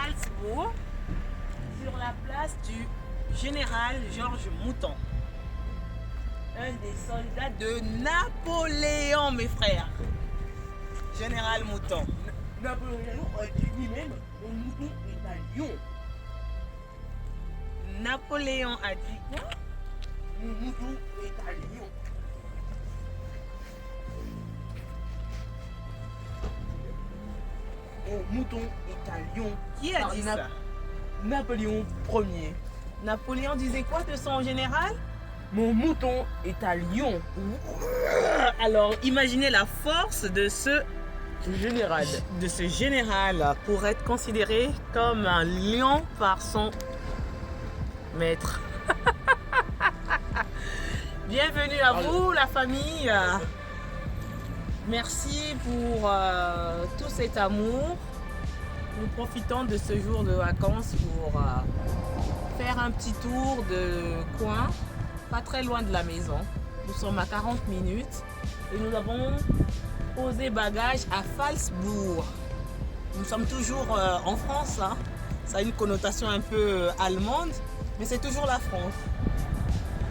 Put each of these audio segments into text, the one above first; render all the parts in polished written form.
Salzbourg, sur la place du général Georges Mouton, un des soldats de Napoléon, mes frères. Général Mouton. Napoléon a dit lui-même mon mouton est à Lyon. Napoléon a dit quoi? Mon mouton est à Lyon. Mon mouton est à Lyon. Qui a dit ça? Napoléon Ier. Napoléon disait quoi de son général? Mon mouton est à Lyon. Alors, imaginez la force de ce général pour être considéré comme un lion par son maître. Bienvenue à vous, la famille. Merci pour tout cet amour. Nous profitons de ce jour de vacances pour faire un petit tour de coin, pas très loin de la maison. Nous sommes à 40 minutes et nous avons posé bagages à Salzbourg. Nous sommes toujours en France, hein. Ça a une connotation un peu allemande, mais c'est toujours la France.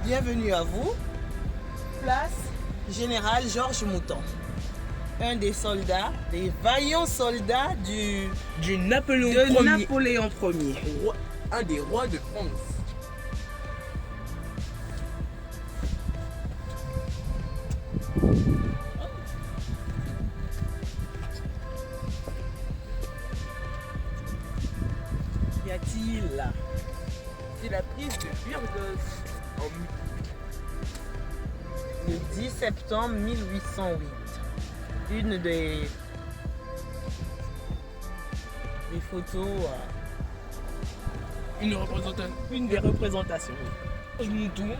Bienvenue à vous. Place Général Georges Mouton. Un des soldats, des vaillants soldats du Napoléon de Ier. Napoléon Ier. Un des rois de France. Qu'y a-t-il là? C'est la prise de Burgos Le 10 septembre 1808. Une des photos, une des représentations. Mouton,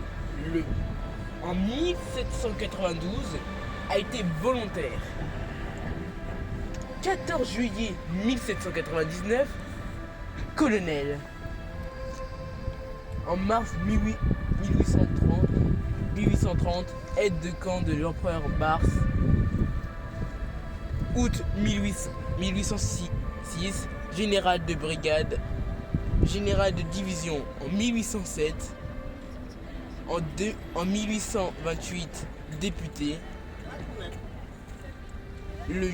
en 1792, a été volontaire. 14 juillet 1799, colonel. En mars 1830, aide de camp de l'empereur Mars. Août 1806, général de brigade, général de division en 1807, en 1828, député, le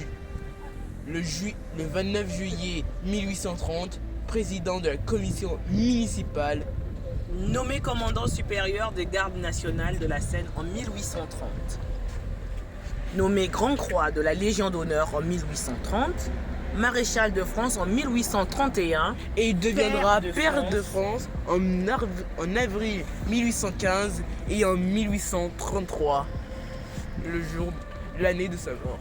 29 juillet 1830, président de la commission municipale, Nommé commandant supérieur des gardes nationales de la Seine en 1830. Nommé Grand Croix de la Légion d'honneur en 1830. Maréchal de France en 1831. et il deviendra père de France France en avril 1815 et en 1833, l'année de sa mort.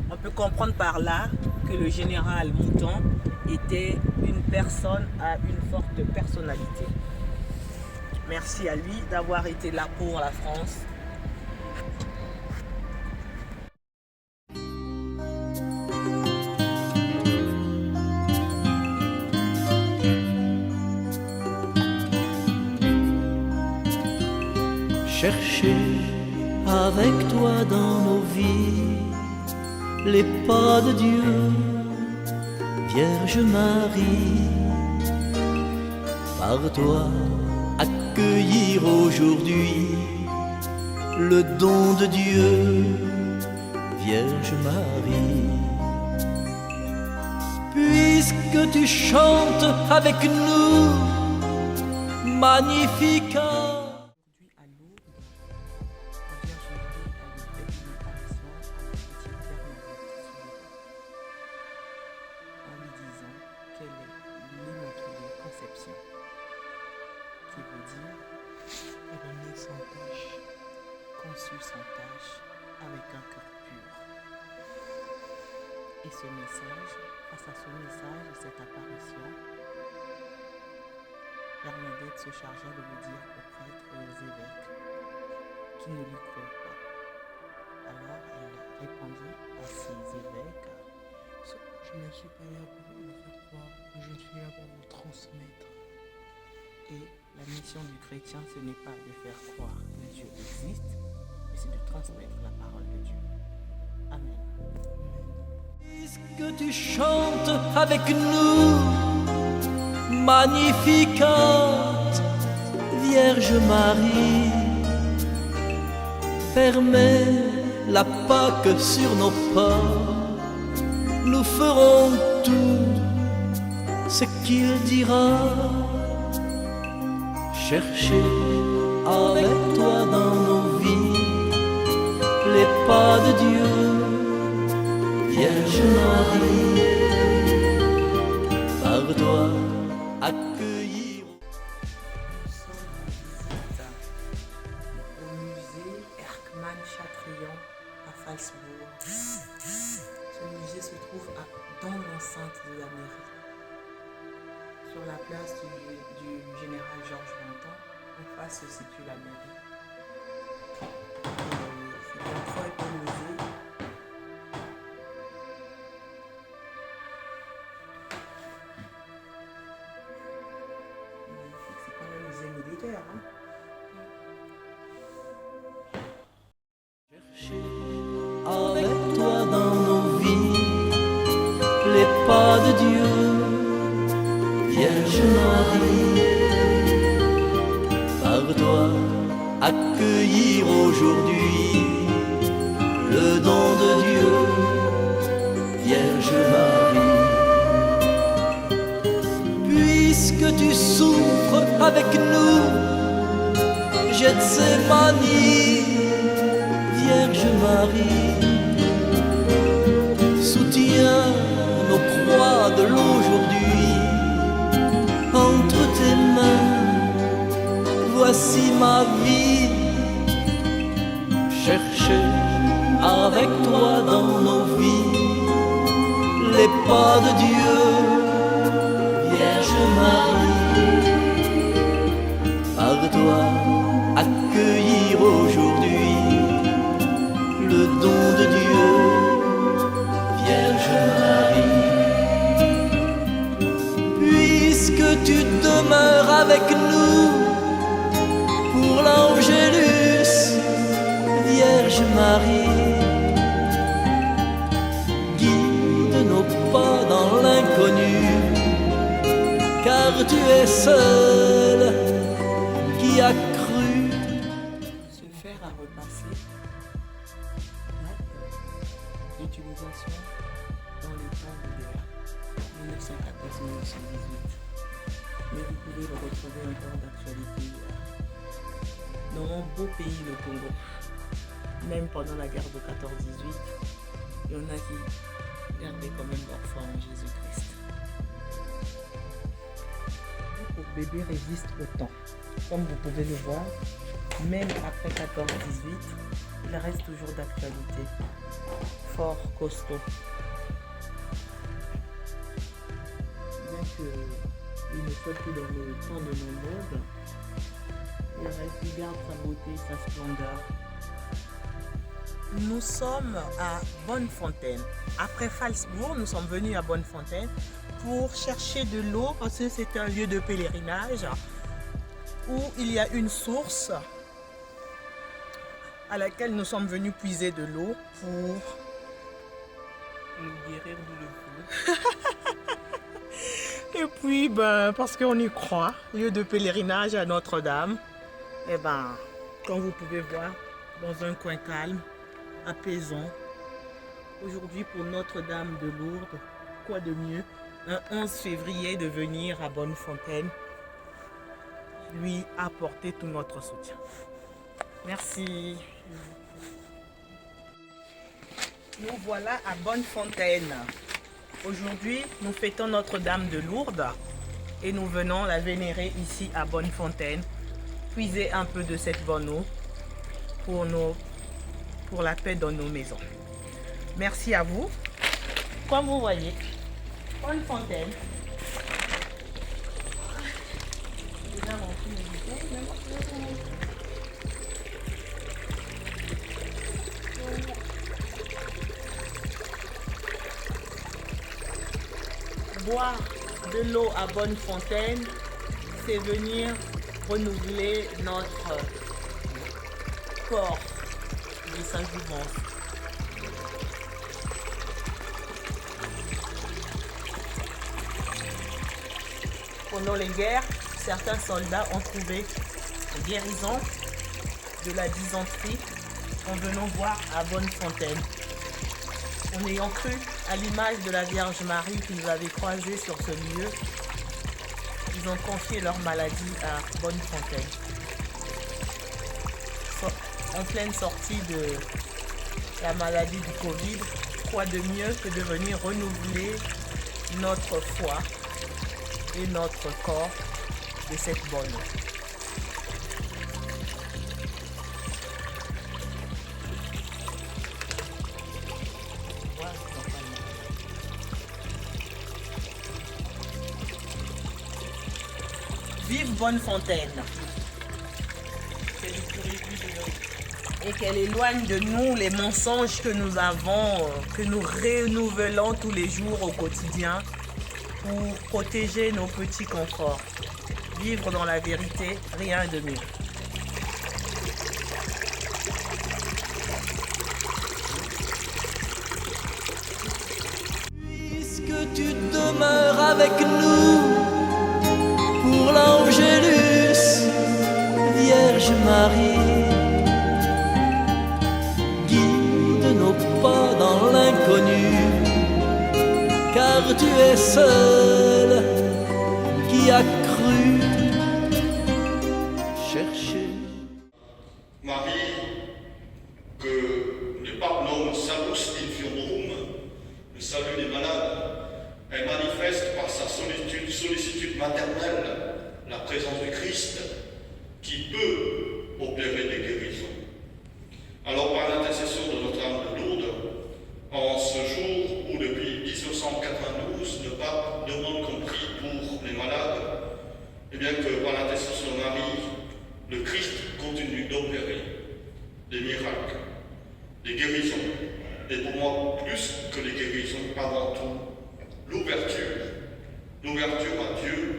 On peut comprendre par là que le général Mouton était une personne à une forte personnalité. Merci à lui d'avoir été là pour la France. Chercher avec toi dans nos vies les pas de Dieu, Vierge Marie, par toi accueillir aujourd'hui le don de Dieu, Vierge Marie. Puisque tu chantes avec nous, Magnificat. Qui veut dire éloigné sans tâche, conçu sans tâche, avec un cœur pur. Et ce message, face à ce message et cette apparition, Bernadette se chargea de le dire aux prêtres et aux évêques qui ne lui croyaient pas. Alors elle répondit à ces évêques: Je ne suis pas là pour vous faire croire, mais je suis là pour vous transmettre. Et la mission du chrétien, ce n'est pas de faire croire que Dieu existe, mais c'est de transmettre la parole de Dieu. Amen. Puisque tu chantes avec nous, Magnificat, Vierge Marie, fermez la Pâque sur nos pas, nous ferons tout ce qu'il dira. Chercher avec toi dans nos vies les pas de Dieu, Vierge Marie, par toi accueillir. Nous sommes en visite au musée Erckmann Chatrian à Falsbourg. Ce musée se trouve dans l'enceinte de la mairie, sur la place du général Georges Danton. En face se situe la mairie. C'est bien très pelousé. C'est quand même un musée militaire, hein? Chercher avec toi dans nos vies les pas de Dieu, Vierge Marie, par toi accueillir aujourd'hui le don de Dieu, Vierge Marie. Puisque tu souffres avec nous, Gethsémani, Vierge Marie, soutiens nos croix de l'aujourd'hui entre tes mains. Voici ma vie, chercher avec toi dans nos vies les pas de Dieu, Vierge Marie, par toi accueillir aujourd'hui le don de Dieu, Vierge Marie. Puisque tu demeures avec nous pour l'Angélus, Vierge Marie, guide nos pas dans l'inconnu, car tu es seul qui a cru. Ce fer à repasser date d'utilisation dans les temps de guerre 1914-1918. Mais vous pouvez le retrouver encore d'actualité dans mon beau pays, le Congo. Même pendant la guerre de 14-18, il y en a qui gardaient quand même leur foi en Jésus-Christ. Pour bébé résiste au temps. Comme vous pouvez le voir, même après 14-18, il reste toujours d'actualité. Fort costaud. Bien qu'il ne soit plus dans le temps de nos modes, il garde sa beauté, sa splendeur. Nous sommes à Bonnefontaine. Après Falsbourg, nous sommes venus à Bonnefontaine pour chercher de l'eau parce que c'est un lieu de pèlerinage où il y a une source à laquelle nous sommes venus puiser de l'eau pour nous guérir du feu. Et puis, parce qu'on y croit, lieu de pèlerinage à Notre-Dame, et comme vous pouvez voir, dans un coin calme, apaisant. Aujourd'hui, pour Notre-Dame de Lourdes, quoi de mieux, un 11 février, de venir à Bonnefontaine, lui apporter tout notre soutien. Merci. Nous voilà à Bonnefontaine. Aujourd'hui, nous fêtons Notre-Dame de Lourdes et nous venons la vénérer ici à Bonnefontaine, puiser un peu de cette bonne eau pour la paix dans nos maisons. Merci à vous. Comme vous voyez, Bonnefontaine. Boire de l'eau à Bonnefontaine, c'est venir renouveler notre corps de sa jouvence. Pendant les guerres, certains soldats ont trouvé guérison de la dysenterie en venant voir à Bonnefontaine. En ayant cru à l'image de la Vierge Marie qu'ils avaient croisée sur ce lieu, ils ont confié leur maladie à Bonnefontaine. En pleine sortie de la maladie du Covid, quoi de mieux que de venir renouveler notre foi et notre corps de cette bonne. Vive Bonnefontaine! Et qu'elle éloigne de nous les mensonges que nous avons, que nous renouvelons tous les jours au quotidien pour protéger nos petits conforts. Vivre dans la vérité, rien de mieux. Puisque tu demeures avec nous pour l'Angélus, Vierge Marie, guide nos pas dans l'inconnu, car tu es seule qui a cru chercher. Marie, que le pape nomme Salus Infiorum, le salut des malades, elle manifeste par sa sollicitude maternelle la présence du Christ qui peut opérer des guérisons. Alors par l'intercession de Notre-Dame de Lourdes, en ce jour où depuis 1992 le pape demande qu'on prie pour les malades, et bien que par l'intercession de Marie, le Christ continue d'opérer des miracles, des guérisons, et pour moi plus que les guérisons, avant tout l'ouverture à Dieu